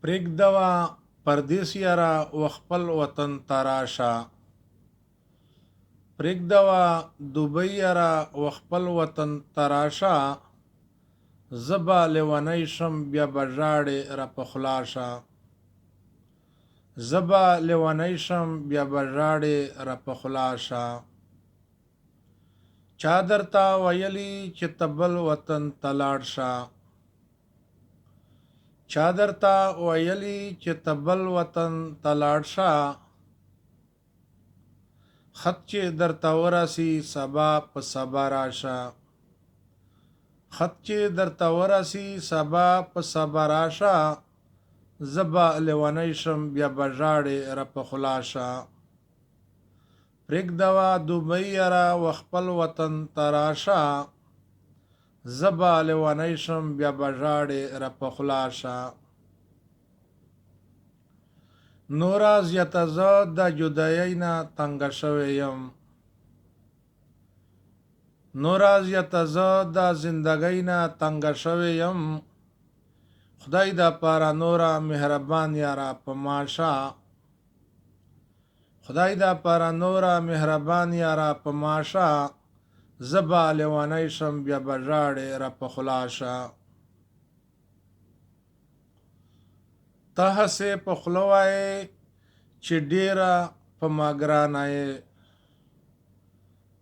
پرېږدوه پردیس یاره وخپل وطن تراشه. پرېږدوه دوبۍ یاره وخپل وطن تراشه. زه به لیونی شم بیا به ژاړې راپه خلا شه. زه به لیونی شم بیا به ژاړې راپه خلا شه. چا درته ویلي چې ته بل وطن ته لاړ شه. چا درته ویلي چې ته بل وطن ته لاړ شه. خط چې درته ورسي سبا په سبا راشه. خط چې درته ورسي سبا په سبا راشه. زه به لیونی شم بیا به ژاړې راپه خلا شه. پرېږدوه دوبۍ یاره وخپل وطن ته راشه. زه به لیونی شم بیا به ژاړې راپه خلا شه. نوره زیاته زه د جدایۍ نه تنګه شوی یم. نوره زیاته زه د زندګۍ نه تنګه شوی یم. خدای د پاره نوره مهربان یاره په ما شه. خدای د پاره نوره مهربان یاره په ما شه. زه به لیونی شم بیا به ژاړې راپه خلا شه. ته هسې په خوله وایې چې ډېره په ما ګرانه یې.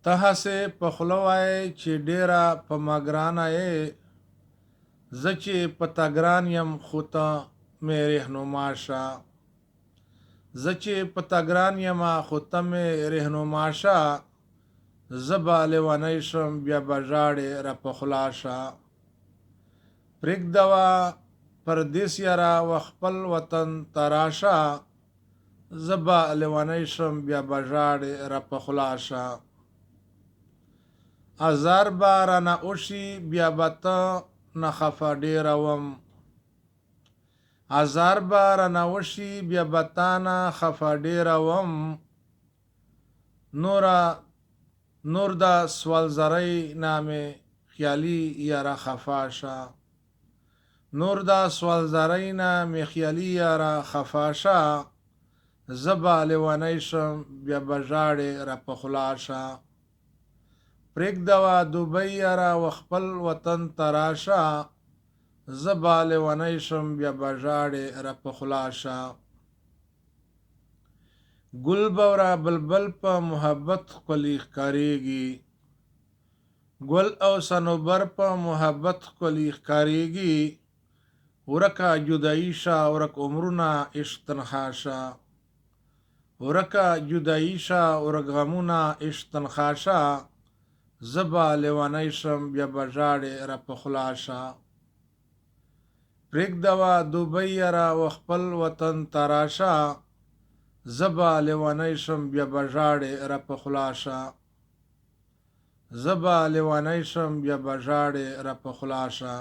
ته هسې په خوله وایې چې ډېره په ما ګرانه یې. زه چې په تا ګران یم خو ته مې رهنما شه. زه چې په تا ګران یم خو ته مې رهنما شه. زه به لیونی شم بیا به ژاړې راپه خلا شه. پرېږدوه پردیس یاره وخپل وطن ته راشه. زه به لیونی شم بیا به ژاړې راپه خلا شه. ازار به رانه وشي بیا به ته نه خفه ډېره وم. ازار به رانه وشي بیا به تا نه خفه ډېره وم. نور د سوال زرۍ نه مې خیالي یاره خفه شه. نور د سوال زرۍ نه مې خیالي یاره خفه شه. زه به لیونی شم بیا به ژاړې راپه خلا شه. پرېږدوه دوبۍ یاره وخپل وطن ته راشه. زه به لیونی شم بیا به ژاړې راپه خلا شه. ګل بوره بلبل په محبت ښکلي ښکارېږي. ګل او صنوبر په محبت ښکلي ښکارېږي. ورکه جدایي شه ورک عمرونه عشق تنخوا شه. ورکه جدایي شه ورک غمونه عشق تنخوا شه. زه به لیونی شم بیا به ژاړې راپه خلا شه. پرېږدوه دوبۍ یاره وخپل وطن ته راشه. زه به لیونی شم بیا به ژاړې راپه خلا شه. زه به لیونی شم بیا به ژاړې راپه خلا شه.